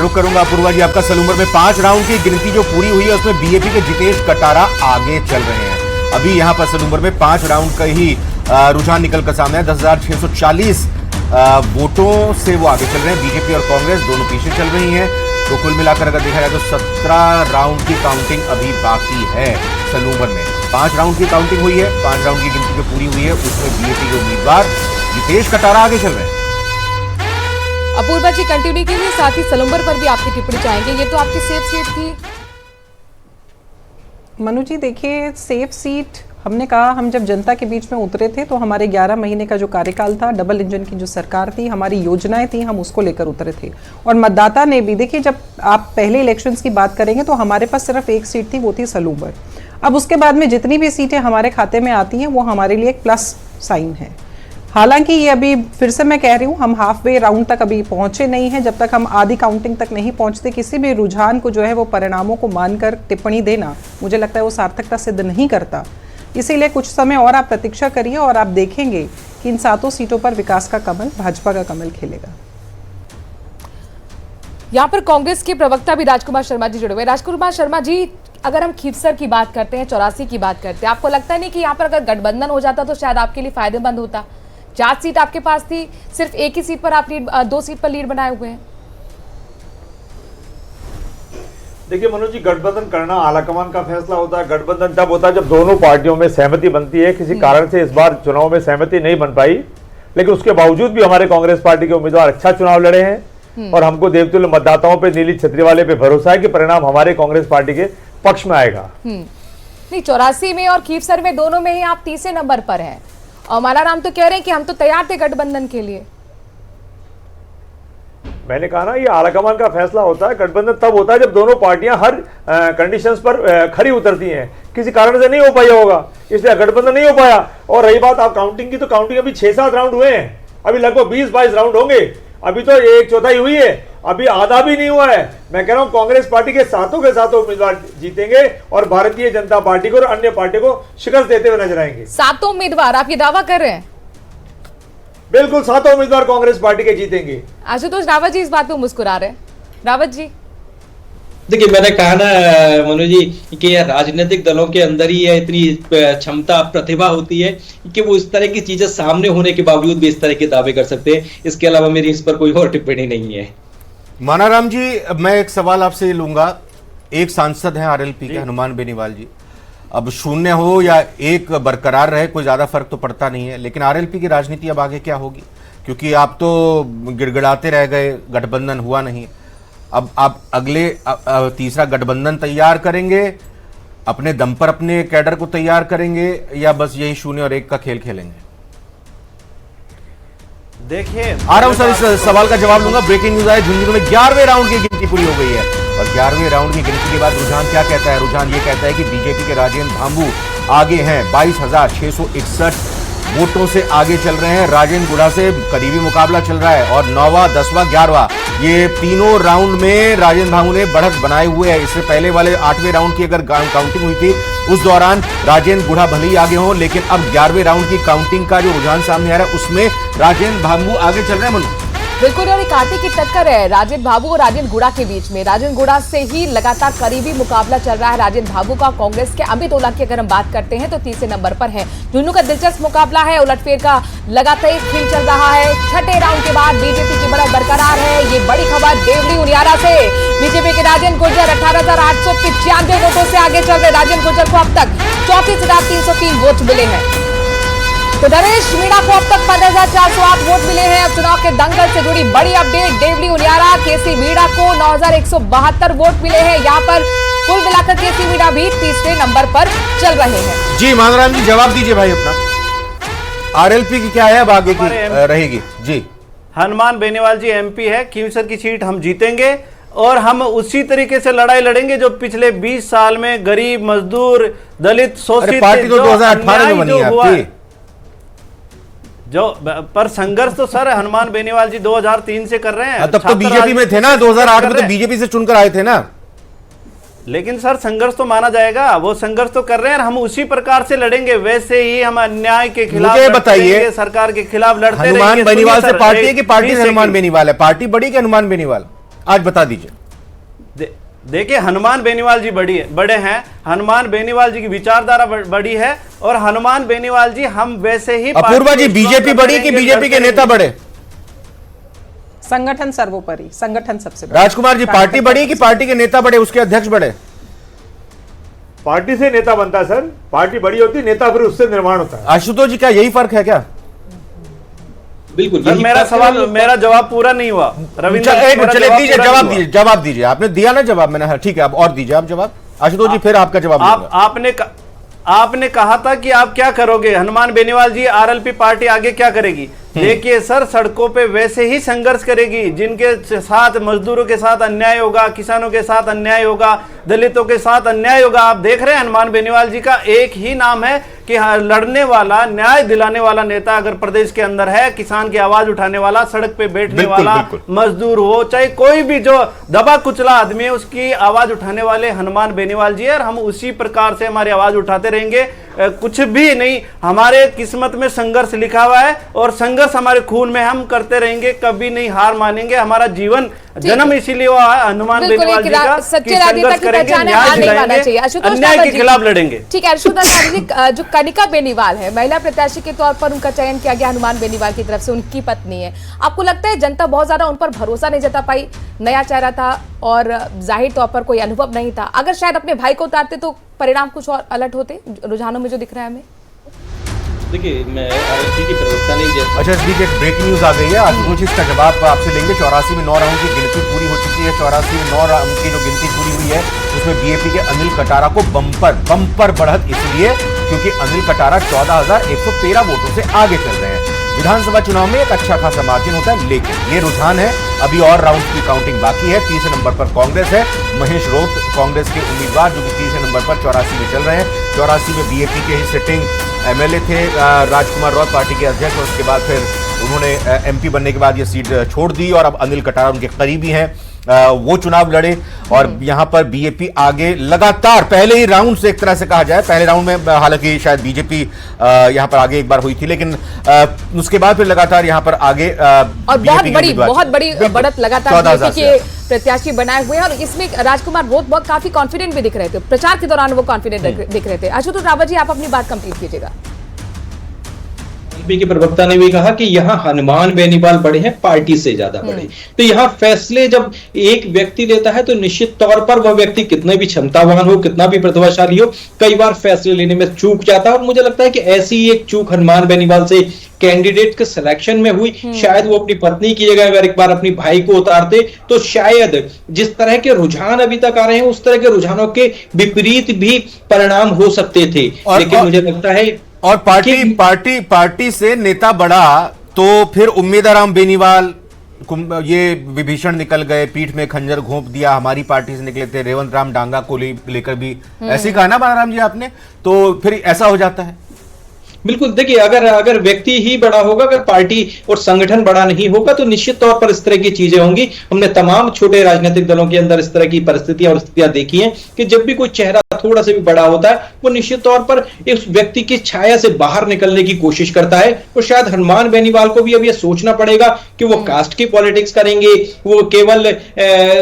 रुक करूंगा अपूर्वा जी आपका सलूमर में 5 राउंड की गिनती जो पूरी हुई है उसमें बीजेपी के जितेश कटारा आगे चल रहे हैं। अभी यहां पर सलूमर में 5 राउंड का ही रुझान निकल कर सामने है। 10,640 वोटों से वो आगे चल रहे हैं। बीजेपी और कांग्रेस दोनों पीछे चल रही हैं। तो कुल मिलाकर अगर देखा जाए तो 17 राउंड की काउंटिंग अभी बाकी है। सलूमर में 5 राउंड की काउंटिंग हुई है। 5 राउंड की गिनती जो पूरी हुई है उसमें बीजेपी के उम्मीदवार जितेश कटारा आगे चल रहे हैं। अपूर्वा जी कंटिन्यू कीजिए, साथ ही सलूमर पर भी आपकी टिप्पणी चाहेंगे। ये तो आपकी सेफ सीट थी। मनु जी देखिए, सेफ सीट हमने कहा, हम जब जनता के बीच में उतरे थे तो हमारे 11 महीने का जो कार्यकाल था, डबल इंजन की जो सरकार थी, हमारी योजनाएं थी, हम उसको लेकर उतरे थे। और मतदाता ने भी देखिए, जब आप पहले इलेक्शंस की बात करेंगे तो हमारे पास सिर्फ एक सीट थी, वो थी सलूमर। अब उसके बाद में जितनी भी सीटें हमारे खाते में आती हैं वो हमारे लिए एक प्लस साइन है। हालांकि ये अभी फिर से मैं कह रही हूँ, हम हाफ वे राउंड तक अभी पहुंचे नहीं हैं। जब तक हम आधी काउंटिंग तक नहीं पहुंचते, किसी भी रुझान को जो है वो परिणामों को मानकर टिप्पणी देना, मुझे लगता है वो सार्थकता सिद्ध नहीं करता। इसीलिए कुछ समय और आप प्रतीक्षा करिए और आप देखेंगे कि इन 7 सीटों पर विकास का कमल, भाजपा का कमल खिलेगा। यहाँ पर कांग्रेस के प्रवक्ता भी राजकुमार शर्मा जी जुड़े हुए। राजकुमार शर्मा जी, अगर हम खीवसर की बात करते हैं, 84 की बात करते हैं, आपको लगता नहीं कि यहाँ पर अगर गठबंधन हो जाता तो शायद आपके लिए फायदेमंद होता? 4 सीट आपके पास थी, सिर्फ एक ही सीट पर आप 2 सीट पर लीड बनाए हुए हैं। देखिए मनोज जी, गठबंधन करना आलाकमान का फैसला होता है। गठबंधन तब होता है जब दोनों पार्टियों में सहमति बनती है। किसी कारण से इस बार चुनाव में सहमति नहीं बन पाई, लेकिन उसके बावजूद भी हमारे कांग्रेस पार्टी के उम्मीदवार अच्छा चुनाव लड़े हैं और हमको देवतुल्य मतदाताओं पे, नीली छतरी वाले पे भरोसा है कि परिणाम हमारे कांग्रेस पार्टी के पक्ष में आएगा। नहीं, 84 में और खीवसर में दोनों में ही आप तीसरे नंबर पर हैं और मालाराम तो कह रहे हैं कि हम तो तैयार थे गठबंधन के लिए। मैंने कहा ना, ये आलाकमान का फैसला होता है। गठबंधन तब होता है जब दोनों पार्टियां हर कंडीशंस पर खरी उतरती हैं। किसी कारण से नहीं हो पाया होगा, इसलिए गठबंधन नहीं हो पाया। और रही बात आप काउंटिंग की, तो काउंटिंग अभी 6-7 राउंड हुए हैं, अभी लगभग 20-22 राउंड होंगे। अभी तो 1/4 हुई है, अभी आधा भी नहीं हुआ है। मैं कह रहा हूं कांग्रेस पार्टी के सातों उम्मीदवार जीतेंगे और भारतीय जनता पार्टी को और अन्य पार्टी को शिकस्त देते हुए नजर आएंगे। 7 उम्मीदवार, आप ये दावा कर रहे हैं? बिल्कुल, 7 उम्मीदवार कांग्रेस पार्टी के जीतेंगे। आशुतोष रावत जी इस बात पे मुस्कुरा रहे हैं। रावत जी देखिए, मैंने कहा ना मनु जी कि राजनीतिक दलों के अंदर ही इतनी क्षमता, प्रतिभा होती है कि वो इस तरह की चीजें सामने होने के बावजूद भी इस तरह के दावे कर सकते हैं। इसके अलावा मेरी इस पर कोई और टिप्पणी नहीं है। मानाराम जी, मैं एक सवाल आपसे लूंगा। एक सांसद हैं आरएलपी के, हनुमान बेनीवाल जी। अब 0 हो या 1 बरकरार रहे, कोई ज्यादा फर्क तो पड़ता नहीं है, लेकिन आरएलपी की राजनीति अब आगे क्या होगी? क्योंकि आप तो गिड़गिड़ाते रह गए, गठबंधन हुआ नहीं। अब आप अगले तीसरा गठबंधन तैयार करेंगे, अपने दम पर अपने कैडर को तैयार करेंगे, या बस यही 0 और 1 का खेल खेलेंगे? देखिए, आ रहा हूं सर, इस सवाल का जवाब लूंगा। ब्रेकिंग न्यूज है, झुंझुनू में 11वें राउंड की गिनती पूरी हो गई है और 11वें राउंड की गिनती के बाद रुझान क्या कहता है? रुझान ये कहता है कि बीजेपी के राजेंद्र भांबू आगे हैं, 22,661 वोटों से आगे चल रहे हैं। राजेंद्र गुड़ा से करीबी मुकाबला चल रहा है और 9वां, 10वां, 11वां ये तीनों राउंड में राजेंद्र भांबू ने बढ़त बनाए हुए है। इससे पहले वाले 8वें राउंड की अगर काउंटिंग हुई थी उस दौरान राजेंद्र गुड़ा भले ही आगे हो, लेकिन अब 11वें राउंड की काउंटिंग का जो रुझान सामने आ रहा है उसमें राजेंद्र भांबू आगे चल रहे हैं। मनु बिल्कुल, और कांटे की टक्कर है राजेंद्र भाबू और राजेंद्र गुड़ा के बीच में। राजेंद्र गुड़ा से ही लगातार करीबी मुकाबला चल रहा है राजेंद्र भाबू का। कांग्रेस के अमित ओला की अगर हम बात करते हैं तो तीसरे नंबर पर है। झुंझुनू का दिलचस्प मुकाबला है, उलटफेर का लगातार खेल चल रहा है। 6ठे राउंड के बाद बीजेपी की बढ़त बरकरार है। ये बड़ी खबर देवली उनियारा से। बीजेपी के राजेंद्र गुर्जर 18,895 वोटों से आगे चल रहे। राजेंद्र गुर्जर को अब तक 34,303 वोट मिले हैं। तो नरेश मीणा को अब तक 15,408 वोट मिले हैं। अब चुनाव के दंगल से जुड़ी बड़ी अपडेट। देवली उनियारा, केसी मीणा को 9,172 वोट मिले हैं। यहाँ पर कुल मिलाकर केसी मीणा भी तीसरे नंबर पर चल रहे हैं। जी मानराम जी, जवाब दीजिए भाई अपना। आरएलपी की क्या है अब आगे की रहेगी? जी, हनुमान बेनीवाल जी एमपी है। खीवसर की सीट हम जीतेंगे और हम उसी तरीके से लड़ाई लड़ेंगे जो पिछले 20 साल में गरीब, मजदूर, दलित, शोषित पार्टी तो 2018 में बनी है आपकी। जो पर संघर्ष तो सर हनुमान बेनीवाल जी 2003 से कर रहे हैं। तब तो बीजेपी में थे ना, 2008 में तो बीजेपी से चुनकर आए थे ना। लेकिन सर संघर्ष तो माना जाएगा, वो संघर्ष तो कर रहे हैं। हम उसी प्रकार से लड़ेंगे, वैसे ही हम अन्याय के खिलाफ मुझे बताइए, सरकार के खिलाफ लड़ते हनुमान बेनीवाल से पार्टी है कि पार्टी से हनुमान बेनीवाल है? पार्टी बड़ी कि हनुमान बेनीवाल? आज बता दीजिए। देखिए, हनुमान बेनीवाल जी बड़े हैं, हनुमान बेनीवाल जी की विचारधारा बड़ी है, और हनुमान बेनीवाल जी हम वैसे ही। अपूर्वा जी, बीजेपी बड़ी कि बीजेपी के नेता बड़े? संगठन सर्वोपरि, संगठन सबसे बड़ा। राजकुमार जी, पार्टी बड़ी कि पार्टी के नेता बड़े, उसके अध्यक्ष बड़े? पार्टी से नेता बनता है सर, पार्टी बड़ी होती है, नेता फिर उससे निर्माण होता है। आशुतोष जी, क्या यही फर्क है क्या? बिल्कुल। सर, मेरा जवाब पूरा नहीं हुआ। रविंद्र, चलिए दीजिए, जवाब दीजिए। आपने दिया ना जवाब, मैंने, ठीक है, अब और दीजिए आप जवाब। आशुतोष जी, फिर आपका जवाब। आपने कहा था कि आप क्या करोगे, हनुमान बेनीवाल जी, आरएलपी पार्टी आगे क्या करेगी? देखिए सर, सड़कों पे वैसे ही संघर्ष करेगी, जिनके साथ मजदूरों के साथ अन्याय होगा, किसानों के साथ अन्याय होगा, दलितों के साथ अन्याय होगा। आप देख रहे हैं, हनुमान बेनीवाल जी का एक ही नाम है कि लड़ने वाला, न्याय दिलाने वाला नेता अगर प्रदेश के अंदर है, किसान की आवाज उठाने वाला, सड़क पे बैठने वाला, मजदूर हो चाहे कोई भी जो दबा कुचला आदमी है, उसकी आवाज उठाने वाले हनुमान बेनीवाल जी है। और हम उसी प्रकार से हमारी आवाज उठाते रहेंगे। कुछ भी नहीं, हमारे किस्मत में संघर्ष लिखा हुआ है, और संघर्ष हमारे खून में, हम करते रहेंगे, कभी नहीं हार मानेंगे। हमारा जीवन जन्म इसीलिए हुआ है हनुमान बेनीवाल जी का, सच्चे राजनेता की पहचान है, हार नहीं मानना चाहिए। अन्याय के खिलाफ लड़ेंगे। ठीक है, आशुतोष जी, जो कनिका बेनीवाल है, महिला प्रत्याशी के तौर पर उनका चयन किया गया हनुमान बेनीवाल की तरफ से, उनकी पत्नी है। आपको लगता है जनता बहुत ज्यादा उन पर भरोसा नहीं जता पाई? नया चेहरा था और जाहिर तौर पर कोई अनुभव नहीं था। अगर शायद अपने भाई को उतारते तो परिणाम कुछ और अलग होते, रुझानों में जो दिख रहा है हमें। देखिए, मैं आरएलपी की प्रवक्ता नहीं। अच्छा, इस बीच एक ब्रेकिंग न्यूज आ गई है, आशुतोष इसका जवाब आपसे लेंगे। 84 में 9 राउंड की गिनती पूरी हो चुकी है। 84 में 9 राउंड की जो गिनती पूरी हुई है, उसमें बीएपी के अनिल कटारा को बम्पर बढ़त इसलिए क्योंकि अनिल कटारा 14,113 वोटों से आगे चल रहे हैं। विधानसभा चुनाव में एक अच्छा खासा मार्जिन होता है, लेकिन ये रुझान है, अभी और राउंड की काउंटिंग बाकी है। तीसरे नंबर पर कांग्रेस है, महेश रोत कांग्रेस के उम्मीदवार, जो कि तीसरे नंबर पर 84 में चल रहे हैं। 84 में बीएपी के ही सिटिंग एमएलए थे राजकुमार रौत, पार्टी के अध्यक्ष, और उसके बाद फिर उन्होंने एमपी बनने के बाद ये सीट छोड़ दी, और अब अनिल कटारा उनके करीबी हैं, वो चुनाव लड़े। और यहां पर बीएपी आगे लगातार, पहले ही राउंड से एक तरह से कहा जाए, पहले राउंड में हालांकि शायद बीजेपी यहां पर आगे एक बार हुई थी, लेकिन उसके बाद फिर लगातार यहां पर आगे और बहुत बड़ी बढ़त लगातार बीजेपी के प्रत्याशी बनाए हुए हैं। और इसमें राजकुमार रोत बहुत काफी कॉन्फिडेंट भी दिख रहे थे, प्रचार के दौरान वो कॉन्फिडेंट दिख रहे थे। आशुतोष रावत जी, आप अपनी बात कंप्लीट कीजिएगा। एलपी के प्रवक्ता ने भी कहा कि यहाँ हनुमान बेनीवाल बड़े हैं, पार्टी से ज्यादा बड़े। तो यहाँ फैसले जब एक व्यक्ति लेता है तो निश्चित तौर पर वह व्यक्ति कितने भी क्षमतावान हो, कितना भी प्रतिभाशाली हो, कई बार फैसले लेने में चूक जाता है। और मुझे लगता है कि ऐसी एक चूक हनुमान बेनीवाल से कैंडिडेट के सिलेक्शन में हुई। शायद वो अपनी पत्नी की जगह अगर एक बार अपनी भाई को उतारते तो शायद जिस तरह के रुझान अभी तक आ रहे हैं, उस तरह के रुझानों के विपरीत भी परिणाम हो सकते थे। लेकिन मुझे लगता है, और पार्टी से नेता बढ़ा तो फिर उम्मीदाराम बेनीवाल ये विभीषण निकल गए, पीठ में खंजर घोंप दिया, हमारी पार्टी से निकले थे रेवंत राम डांगा को लेकर भी ऐसे ही कहा ना बालाराम जी आपने, तो फिर ऐसा हो जाता है। बिल्कुल, देखिए, अगर व्यक्ति ही बड़ा होगा, अगर पार्टी और संगठन बड़ा नहीं होगा, तो निश्चित तौर पर इस तरह की चीजें होंगी। हमने तमाम छोटे राजनीतिक दलों के अंदर इस तरह की परिस्थितियां और स्थितियां देखी हैं कि जब भी कोई चेहरा थोड़ा सा भी बड़ा होता है, वो निश्चित तौर पर इस व्यक्ति की छाया से बाहर निकलने की कोशिश करता है। और शायद हनुमान बेनीवाल को भी अब यह सोचना पड़ेगा कि वो कास्ट की पॉलिटिक्स करेंगे, वो केवल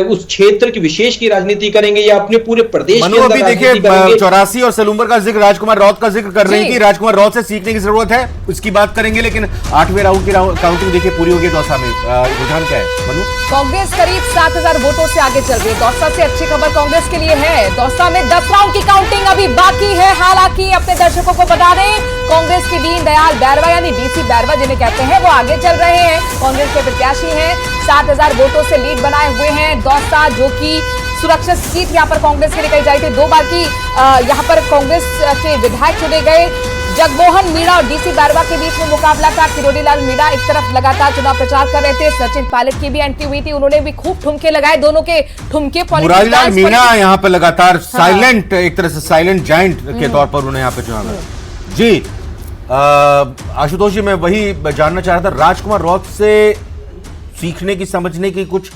उस क्षेत्र की विशेष की राजनीति करेंगे, या अपने पूरे प्रदेश के अंदर देखिए 84 और सलूम्बर का जिक्र, राजकुमार रौत का जिक्र कर रहे हैं कि राजकुमार रौत से सीखने की जरूरत है, उसकी बात करेंगे। लेकिन 8वें राउंड की काउंटिंग देखिए पूरी होगी दौसा में, रुझान क्या है मनु? कांग्रेस करीब 7,000 वोटों से आगे चल रही है। दौसा से अच्छी खबर कांग्रेस के लिए है, दौसा में 10 राउंड की काउंटिंग अभी बाकी है। हालांकि अपने दर्शकों को बता दें, कांग्रेस के दीन दयाल बैरवा यानी डीसी बैरवा जिन्हें कहते हैं, वो आगे चल रहे हैं, कांग्रेस के प्रत्याशी हैं, 7,000 वोटों से लीड बनाए हुए हैं। दौसा जो कि सुरक्षित सीट यहाँ पर कांग्रेस के लिए कही जाती है, 2 बार की यहाँ पर कांग्रेस के विधायक चुने गए। जगमोहन मीणा और डीसी बैरवा के बीच में मुकाबला था। किरोड़ीलाल मीणा एक तरफ लगातार चुनाव प्रचार कर रहे थे, सचिन पायलट की भी एंट्री हुई थी, उन्होंने भी खूब ठुमके लगाए, दोनों के ठुमके मुरारीलाल मीणा यहाँ पर लगातार साइलेंट, एक तरह से साइलेंट जायंट के तौर पर उन्होंने यहाँ पे चुनाव लड़ा। जी आशुतोष जी, मैं वही जानना चाह रहा था, राजकुमार रौत से सीखने की, समझने की कुछ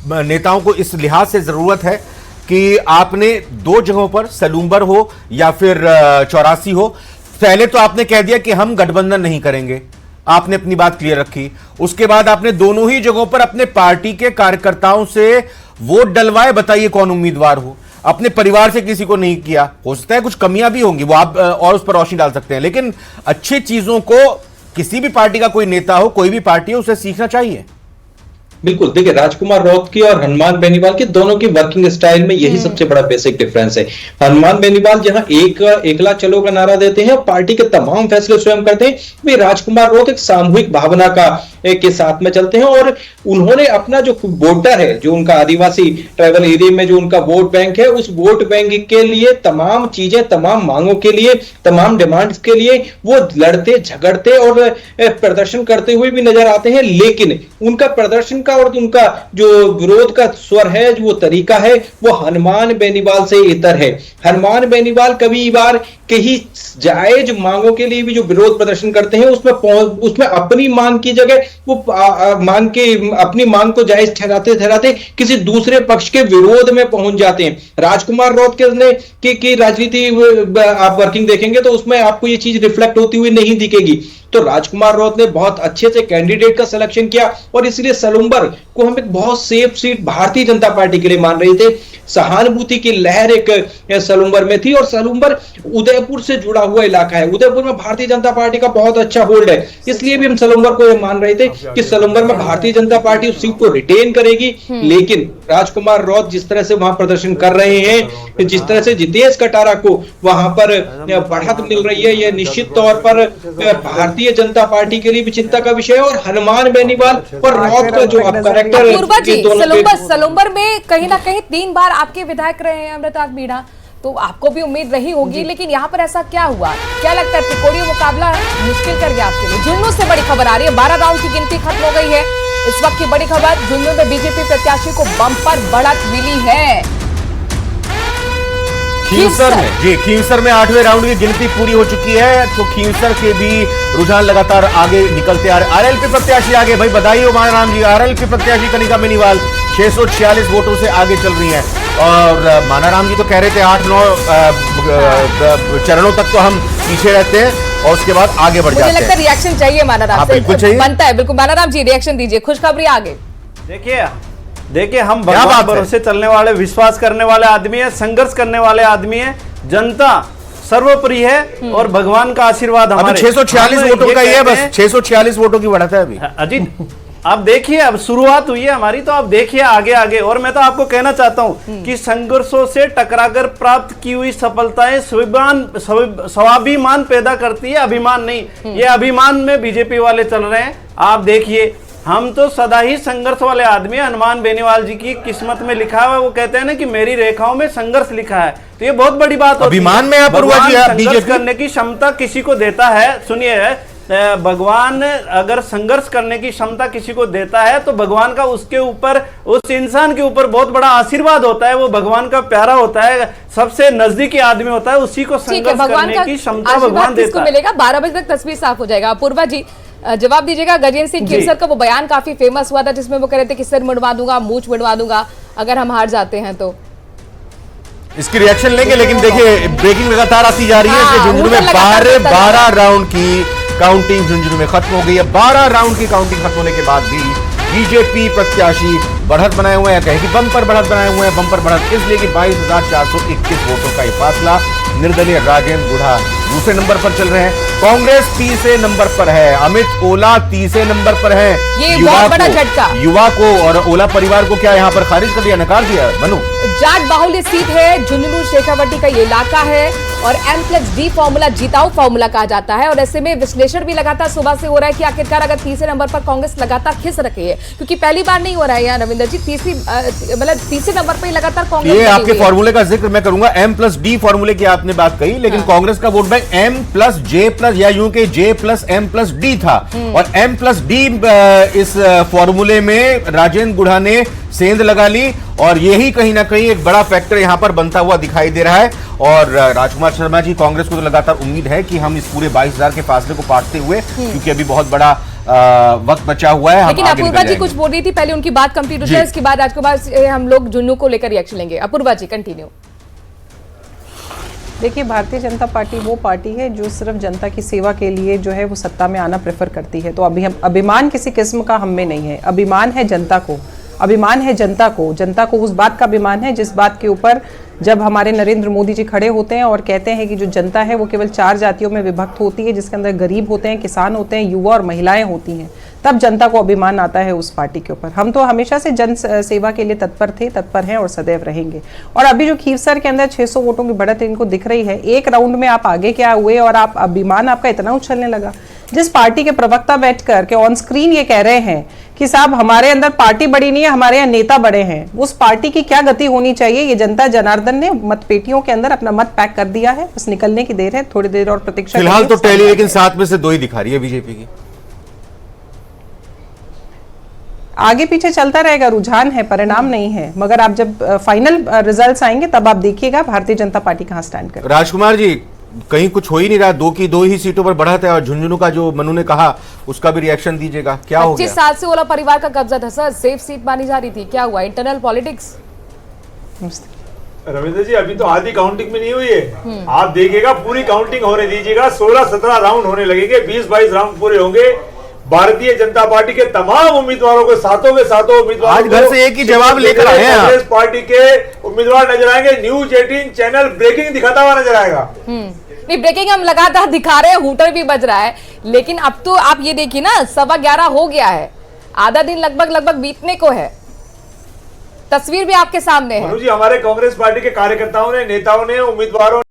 नेताओं को इस लिहाज से जरूरत है कि आपने 2 जगहों पर, सलूम्बर हो या फिर 84 हो, पहले तो आपने कह दिया कि हम गठबंधन नहीं करेंगे, आपने अपनी बात क्लियर रखी। उसके बाद आपने दोनों ही जगहों पर अपने पार्टी के कार्यकर्ताओं से वोट डलवाए। बताइए कौन उम्मीदवार हो, अपने परिवार से किसी को नहीं किया। हो सकता है कुछ कमियां भी होंगी, वो आप और उस पर रोशनी डाल सकते हैं, लेकिन अच्छी चीजों को किसी भी पार्टी का कोई नेता हो, कोई भी पार्टी हो, उसे सीखना चाहिए। बिल्कुल, देखिए राजकुमार राउत की और हनुमान बेनीवाल की दोनों की वर्किंग स्टाइल में यही सबसे बड़ा बेसिक डिफरेंस है। हनुमान बेनीवाल जहां एकला चलो का नारा देते हैं, पार्टी के तमाम फैसले स्वयं करते हैं, वे राजकुमार राउत एक सामूहिक भावना के साथ में चलते हैं। और उन्होंने अपना जो वोटर है, जो उनका आदिवासी ट्राइबल एरिया में जो उनका वोट बैंक है, उस वोट बैंक के लिए तमाम चीजें, तमाम मांगों के लिए, तमाम डिमांड्स के लिए वो लड़ते झगड़ते और प्रदर्शन करते हुए भी नजर आते हैं। लेकिन उनका प्रदर्शन का और उनका जो विरोध का स्वर है, जो वो तरीका है, वो हनुमान बेनीवाल से इतर है। हनुमान बेनीवाल कभी बार कहीं जायज मांगों के लिए भी जो विरोध प्रदर्शन करते हैं, उसमें अपनी मांग की जगह वो अपनी मांग को जायज ठहराते ठहराते किसी दूसरे पक्ष के विरोध में पहुंच जाते हैं। राजकुमार राउत की राजनीति आप वर्किंग देखेंगे तो उसमें आपको ये चीज रिफ्लेक्ट होती हुई नहीं दिखेगी। तो राजकुमार राउत ने बहुत अच्छे से कैंडिडेट का सिलेक्शन किया और इसलिए सलूम्बर को हम एक बहुत safe seat Bharatiya Janata party के लिए मान रहे थे। सहानुभूति की लहर एक सलूम्बर में थी और सलूम्बर उदयपुर से जुड़ा हुआ इलाका है। उदयपुर में भारतीय जनता पार्टी का बहुत अच्छा होल्ड है, इसलिए भी हम सलूम्बर को यह मान रहे थे कि सलूम्बर में भारतीय जनता पार्टी उस सीट को रिटेन करेगी। लेकिन राजकुमार राउत जिस तरह से वहां प्रदर्शन कर रहे हैं, जिस तरह से जितेश कटारा को वहां पर बढ़त मिल रही है, यह निश्चित तौर पर भारतीय जनता पार्टी के लिए भी चिंता का विषय है। और हनुमान बेनीवाल और राउत का जो कैरेक्टर सलूम्बर में कहीं ना कहीं 3 बार आपके विधायक रहे हैं अमृता मीणा, तो आपको भी उम्मीद रही होगी, लेकिन यहाँ पर ऐसा क्या हुआ? क्या लगता है त्रिकोणीय मुकाबला मुश्किल कर गया आपके लिए? झुंझुनू से बड़ी खबर आ रही है, 12 राउंड की गिनती खत्म हो गई है। इस वक्त की बड़ी खबर, झुंझुनू में बीजेपी प्रत्याशी को बम्पर बढ़त मिली है। खींवसर में जी, खींवसर में 8वें राउंड की गिनती पूरी हो चुकी है, तो खींवसर के भी रुझान लगातार आगे निकलते आ रहे। आरएलपी प्रत्याशी आगे, भाई बधाई हो मानाराम जी। आरएलपी प्रत्याशी कनिका बेनीवाल 646 वोटों से आगे चल रही हैं। और मानाराम जी तो कह रहे थे 8-9 चरणों तक तो हम पीछे रहते हैं और उसके बाद आगे बढ़ जाते हैं। मुझे लगता है रिएक्शन चाहिए मानाराम से, बिल्कुल चाहिए, बनता है। बिल्कुल मानाराम जी, रिएक्शन दीजिए, खुशखबरी आगे। देखिए हम भगवान भरोसे चलने वाले, विश्वास करने वाले आदमी है, संघर्ष करने वाले आदमी है। जनता सर्वोपरि है और भगवान का आशीर्वाद हमारे। 646 वोटों का ही है, बस 646 वोटों की बढ़त है अभी। अजीत आप देखिए, अब शुरुआत हुई है हमारी, तो आप देखिए आगे आगे। और मैं तो आपको कहना चाहता हूं कि संघर्षों से टकराकर प्राप्त की हुई सफलताएं स्वाभिमान पैदा करती है, अभिमान नहीं। ये अभिमान में बीजेपी वाले चल रहे हैं। आप देखिए, हम तो सदा ही संघर्ष वाले आदमी। हनुमान बेनीवाल जी की किस्मत में लिखा हुआ है, वो कहते हैं ना कि मेरी रेखाओं में संघर्ष लिखा है, तो ये बहुत बड़ी बात होती है। अभिमान में संघर्ष करने की क्षमता किसी को देता है। सुनिए, भगवान अगर संघर्ष करने की क्षमता किसी को देता है तो भगवान का उसके ऊपर, उस इंसान के ऊपर बहुत बड़ा आशीर्वाद होता है। वो भगवान का प्यारा होता है, सबसे नजदीकी आदमी होता है, उसी को संघर्ष करने की क्षमता भगवान देता है। मिलेगा 12 बजे तक तस्वीर साफ हो जाएगा। अपूर्वा जी जवाब दीजिएगा। गजेंद्र सिंह खींवसर का वो बयान काफी फेमस हुआ था, जिसमें वो कह रहे थे कि सिर मुड़वा दूंगा, मूंछ मुड़वा दूंगा अगर हम हार जाते हैं तो। इसकी रिएक्शन लेंगे, लेकिन देखिए ब्रेकिंग लगातार आती जा रही है। झुंझुनू में 12 राउंड की काउंटिंग झुंझुनू में खत्म हो गई है। 12 राउंड की काउंटिंग खत्म होने के बाद भी बीजेपी प्रत्याशी बढ़त बनाए हुए हैं, कहें कि बम्पर बढ़त बनाए हुए हैं। बम्पर बढ़त इसलिए कि 22,421 वोटों का ये फासला। निर्दलीय राजेंद्र गुढ़ा दूसरे नंबर पर चल रहे हैं, कांग्रेस तीसरे नंबर पर है, अमित ओला तीसरे नंबर पर है। ये बहुत बड़ा झटका युवा को और ओला परिवार को क्या यहाँ पर खारिज कर दिया, नकार दिया? मनु, जाट बाहुल्य सीट है, झुंझुनू शेखावटी का ये इलाका है और M+D फॉर्मूला जिताऊ फॉर्मूला कहा जाता है। और ऐसे में विश्लेषण भी लगातार सुबह से हो रहा है कि आखिरकार अगर तीसरे नंबर पर कांग्रेस लगातार खिस रखी है, क्योंकि पहली बार नहीं हो रहा है यहाँ रविंदर जी, तीसरे नंबर पर लगातार कांग्रेस। ये आपके फॉर्मूले का जिक्र मैं करूंगा, M+D फॉर्मूले की आपने बात कही, लेकिन कांग्रेस का वोट बैंक M+J+ या यूं के J+M+D था। और M+D इस फॉर्मूले में राजेंद्र गुढ़ा ने सेंध लगा ली और यही कहीं ना कहीं एक बड़ा फैक्टर यहां पर बनता हुआ दिखाई दे रहा है। और राजकुमार शर्मा जी, कांग्रेस को तो लगातार उम्मीद है कि हम इस पूरे 22,000 के फासले को पाटते हुए, क्योंकि अभी बहुत बड़ा वक्त बचा हुआ है, लेकिन अपूर्वा जी कुछ बोल रही थी, पहले उनकी बात कंप्लीट हो जाए, इसके बाद राजकुमार से हम लोग झुंझुनू को लेकर रिएक्शन लेंगे। अपूर्वा जी कंटिन्यू। देखिए, भारतीय जनता पार्टी वो पार्टी है जो सिर्फ जनता की सेवा के लिए जो है वो सत्ता में आना प्रेफर करती है। तो अभी हम अभिमान किसी किस्म का हम में नहीं है, अभिमान है जनता को, अभिमान है जनता को। जनता को उस बात का अभिमान है जिस बात के ऊपर जब हमारे नरेंद्र मोदी जी खड़े होते हैं और कहते हैं कि जो जनता है वो केवल 4 जातियों में विभक्त होती है, जिसके अंदर गरीब होते हैं, किसान होते हैं, युवा और महिलाएं होती हैं, तब जनता को अभिमान आता है उस पार्टी के ऊपर। हम तो हमेशा से जन सेवा के लिए तत्पर हैं और सदैव रहेंगे। और अभी जो खीवसर के अंदर 600 वोटों की बढ़त इनको दिख रही है, एक राउंड में आप आगे क्या हुए और आप अभिमान आपका इतना उछलने लगा। जिस पार्टी के प्रवक्ता बैठ कर के ऑन स्क्रीन ये कह रहे हैं कि साहब हमारे अंदर पार्टी बड़ी नहीं है, हमारे यहाँ नेता बड़े हैं, उस पार्टी की क्या गति होनी चाहिए। ये जनता जनार्दन ने मतपेटियों के अंदर अपना मत पैक कर दिया है, बस निकलने की देर है, थोड़ी देर और प्रतीक्षा। फिलहाल तो टैली लेकिन 7 में से 2 ही दिखा रही है बीजेपी की। आगे पीछे चलता रहेगा, रुझान है, परिणाम नहीं है। मगर आप जब फाइनल रिजल्ट्स आएंगे तब आप देखिएगा भारतीय जनता पार्टी कहां स्टैंड कर। राजकुमार जी, कहीं कुछ हो ही नहीं रहा, 2 की 2 ही सीटों पर बढ़त है और झुंझुनू का जो मनु ने कहा उसका भी रिएक्शन दीजिएगा, क्या हो गया? 25 साल से ओला परिवार का कब्जा था सर, सेफ सीट मानी जा रही थी, क्या हुआ? Internal politics. रविंद्र जी, अभी तो आधी काउंटिंग में नहीं हुई है, आप देखिएगा पूरी काउंटिंग होने दीजिएगा। 16-17 राउंड होने लगेंगे, 20-22 राउंड पूरे होंगे। भारतीय जनता पार्टी के तमाम उम्मीदवारों के सातों उम्मीदवार आज घर से एक ही जवाब लेकर आए हैं। कांग्रेस पार्टी के उम्मीदवार नजर आएंगे। न्यूज 18 चैनल ब्रेकिंग दिखाता हुआ नजर आएगा। नहीं, ब्रेकिंग हम लगातार दिखा रहे हैं, हूटर भी बज रहा है, लेकिन अब तो आप ये देखिए ना, 11:15 हो गया है, आधा दिन लगभग बीतने को है, तस्वीर भी आपके सामने है। मनु जी, हमारे कांग्रेस पार्टी के कार्यकर्ताओं ने, नेताओं ने, उम्मीदवारों